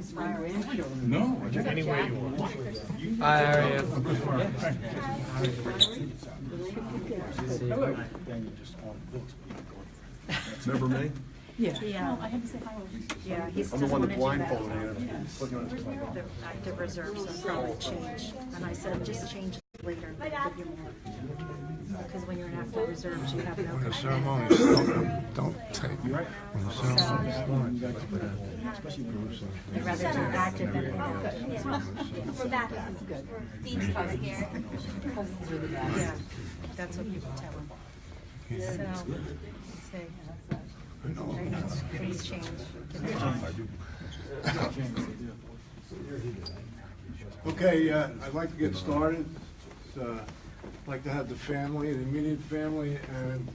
his grandchildren. No. Anywhere you want. Hi, how are you? Remember me? Yeah. I had to say hi. Yeah, he's I'm the just one wanted that to blindfolded do you. Put you on his phone. the active reserves will probably change. And I said, just change it later. Give you more. Because when you're in active reserves, you have no. When the ceremony don't take. When the ceremony I'd rather do active than We're back. These are here. yeah. That's what people tell them. So, let's see. Things change. Okay, I'd like to get started. I'd like to have the family, the immediate family, and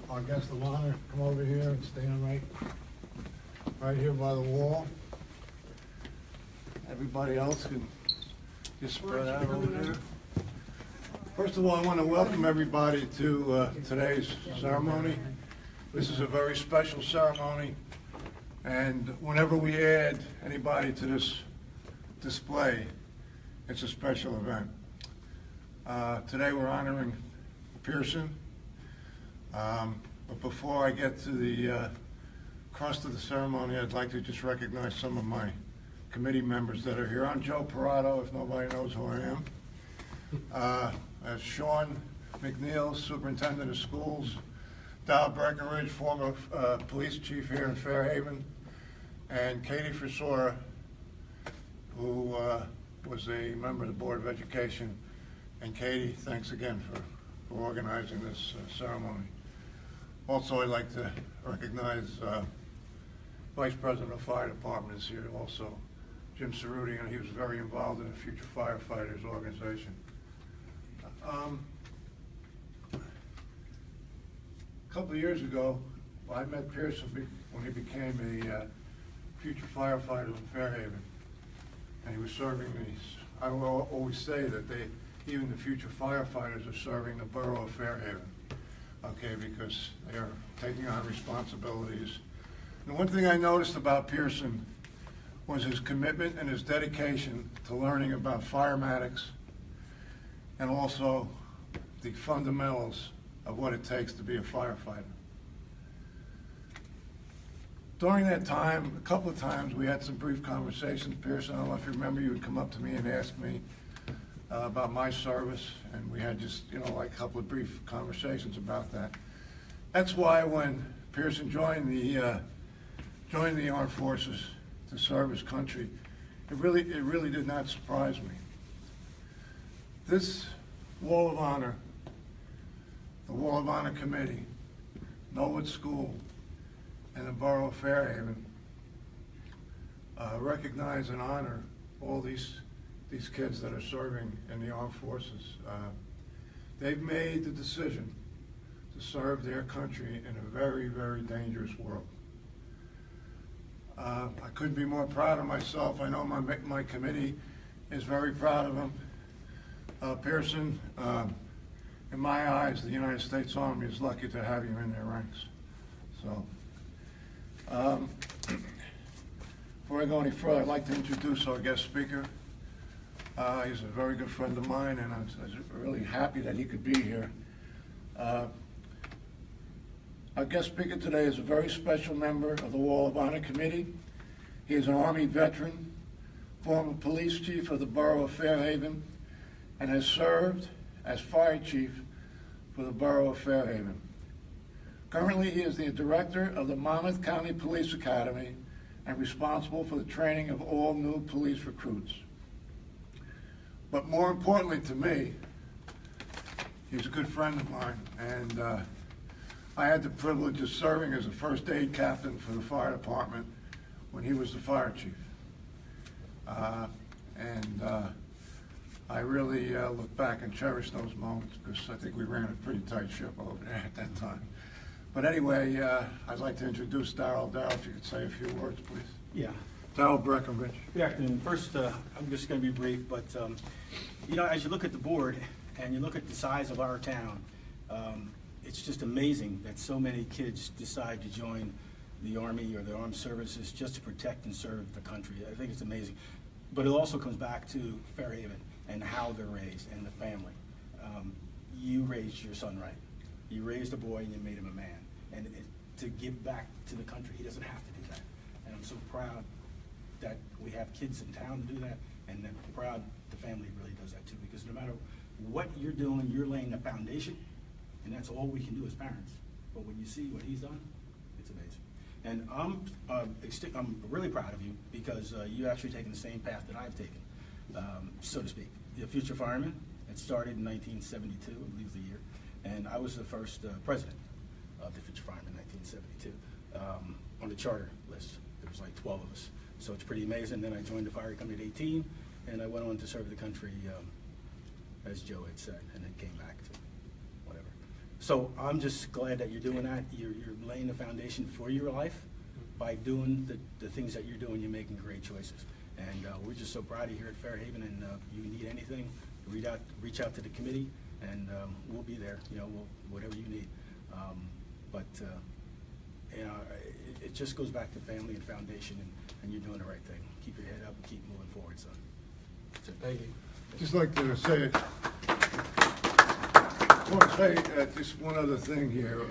our guest of honor come over here and stand right here by the wall. Everybody else can just spread out over there. First of all, I want to welcome everybody to today's ceremony. This is a very special ceremony, and whenever we add anybody to this display, it's a special event. Today we're honoring Pierson, but before I get to the crust of the ceremony, I'd like to just recognize some of my committee members that are here. I'm Joe Parado, if nobody knows who I am. I have Sean McNeil, Superintendent of Schools, Dow Breckenridge, former police chief here in Fairhaven, and Katie Frisora, who was a member of the Board of Education. And Katie, thanks again for organizing this ceremony. Also, I'd like to recognize Vice President of the Fire Department is here also, Jim Cerruti, and he was very involved in the Future Firefighters organization. A couple of years ago, I met Pierson when he became a future firefighter in Fairhaven, and he was serving these. I will always say that even the future firefighters are serving the borough of Fairhaven, okay, because they are taking on responsibilities. And one thing I noticed about Pierson was his commitment and his dedication to learning about firematics and also the fundamentals of what it takes to be a firefighter. During that time, a couple of times, we had some brief conversations. Pierson, I don't know if you remember, you would come up to me and ask me about my service, and we had just, like a couple of brief conversations about that. That's why when Pierson joined the armed forces to serve his country, it really did not surprise me. This Wall of Honor, the Wall of Honor Committee, Norwood School, and the Borough of Fairhaven recognize and honor all these kids that are serving in the armed forces. They've made the decision to serve their country in a very, very dangerous world. I couldn't be more proud of myself. I know my committee is very proud of him. Pierson, in my eyes, the United States Army is lucky to have you in their ranks. So, before I go any further, I'd like to introduce our guest speaker. He's a very good friend of mine, and I was really happy that he could be here. Our guest speaker today is a very special member of the Wall of Honor Committee. He is an Army veteran, former police chief of the Borough of Fairhaven, and has served as fire chief for the Borough of Fairhaven. Currently, he is the director of the Monmouth County Police Academy and responsible for the training of all new police recruits. But more importantly to me, he's a good friend of mine, and I had the privilege of serving as a first aid captain for the fire department when he was the fire chief. I really look back and cherish those moments because I think we ran a pretty tight ship over there at that time. But anyway, I'd like to introduce Darryl. Darryl, if you could say a few words, please. Yeah. Darryl Breckenridge. Good afternoon. First, I'm just going to be brief, but as you look at the board and you look at the size of our town, it's just amazing that so many kids decide to join the Army or the armed services just to protect and serve the country. I think it's amazing. But it also comes back to Fairhaven and how they're raised and the family. You raised your son right. You raised a boy and you made him a man. And to give back to the country, he doesn't have to do that. And I'm so proud that we have kids in town to do that, and I'm proud the family really does that too, because no matter what you're doing, you're laying the foundation, and that's all we can do as parents. But when you see what he's done, it's amazing. And I'm really proud of you, because you actually taken the same path that I've taken, so to speak. The Future Fireman, it started in 1972, I believe the year, and I was the first president of the Future Fireman in 1972 on the charter list. There was like 12 of us, so it's pretty amazing. Then I joined the fire company at 18, and I went on to serve the country, as Joe had said, and then came back to whatever. So I'm just glad that you're doing that. You're laying the foundation for your life by doing the things that you're doing. You're making great choices, and we're just so proud of you here at Fairhaven. And you need anything, reach out to the committee, and we'll be there. You know, whatever you need. You know, it just goes back to family and foundation, and you're doing the right thing. Keep your head up and keep moving forward, son. That's it. Thank you. Just like to say, I want to say just one other thing here.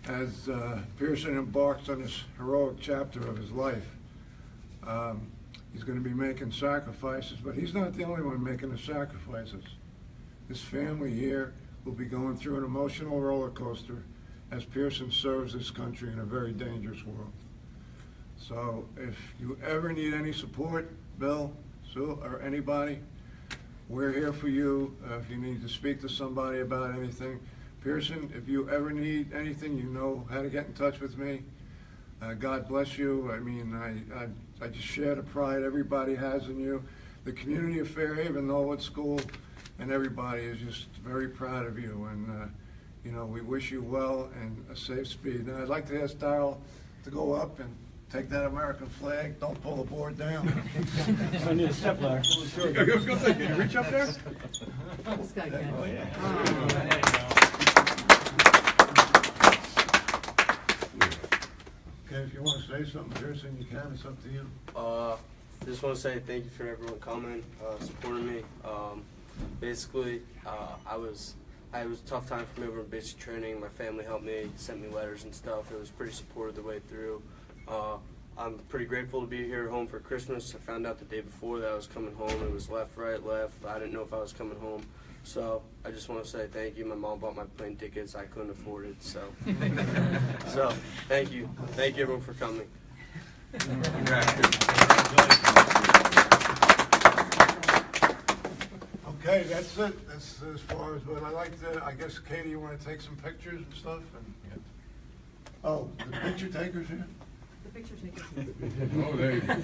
As Pierson embarks on this heroic chapter of his life, he's going to be making sacrifices, but he's not the only one making the sacrifices. His family here will be going through an emotional roller coaster as Pierson serves this country in a very dangerous world. So if you ever need any support, Bill, Sue, or anybody, we're here for you. If you need to speak to somebody about anything, Pierson, if you ever need anything, you know how to get in touch with me. God bless you. I mean, I just share the pride everybody has in you. The community of Fairhaven, Norwood School, and everybody is just very proud of you. And you know, we wish you well and a safe speed. Now, I'd like to ask Darrell to go up and take that American flag. Don't pull the board down. I need a step ladder. Sure. I was going to say, can you reach up there? This guy can. Oh, yeah. Okay, if you want to say something, Pierson, you can. It's up to you. Just want to say thank you for everyone coming, supporting me. Basically, it was a tough time for me over in basic training. My family helped me, sent me letters and stuff. It was pretty supportive the way through. I'm pretty grateful to be here home for Christmas. I found out the day before that I was coming home. It was left, right, left. I didn't know if I was coming home. So I just want to say thank you. My mom bought my plane tickets. I couldn't afford it. So, so thank you. Thank you everyone for coming. Okay, that's it. That's as far as what I like to. I guess, Katie, you want to take some pictures and stuff? And, oh, the picture takers here? The picture taker. Oh, there you go.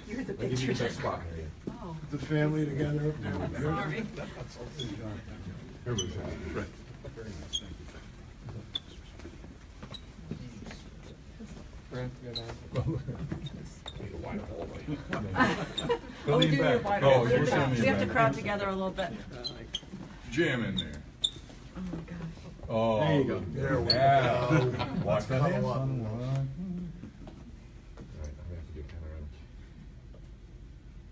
You're the I'll give you picture that spot here. Oh, The family together up there. sorry. Everybody's happy. Right. Very nice, thank you. Need a wide hallway. Oh, we do Lean need back. a wider. Oh, We you're have to- standing we have to back. crowd together a little bit. Jam in there. Oh my gosh. Oh, There you go. There we yeah. go. Watch that hand. Follow up. All right, I'm gonna have to do a panoramic.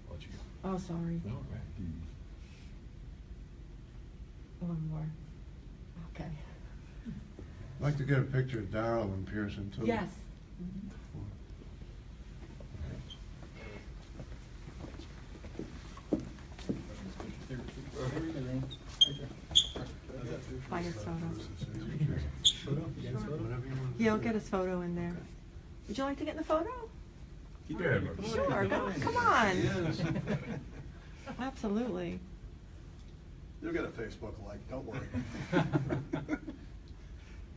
I'll let you go. Oh, sorry. No, right. One more. Okay. I'd like to get a picture of Darrell and Pierson, too. Yes. Buy his photo. Whatever you want. He'll get his photo in there. Would you like to get in the photo? Keep your head moving. Sure, come on. Absolutely. You'll get a Facebook like, don't worry.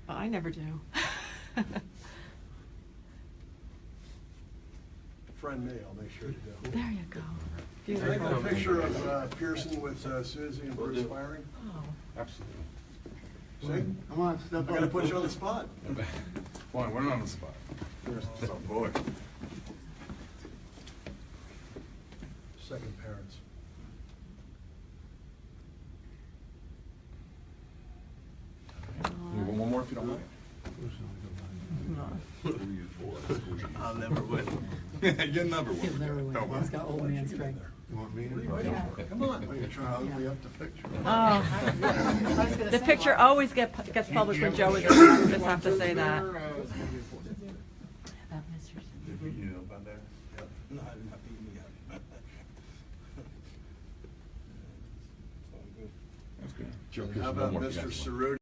Well, I never do. Friend me, I'll make sure to go. There you go. Take Beautiful. a picture of Pierson with Susie and Bruce firing. Oh. Absolutely. See? Come on, step I'm up. gonna put you on the spot. Fine, we're not on the spot. Oh, boy. Second parents. You want one more if you don't mind? No. You're number one. He'll never win. Don't worry. He's got old man strength. You want me in? Yeah. Come on. Oh, you're trying to ugly up the picture. Oh, I was gonna the say, picture well, always gets published when Joe is around. I just have to say that. about Mr. You know about that? No, I'm not beating me up. That's good. Joe, How about Mr. Cerruti?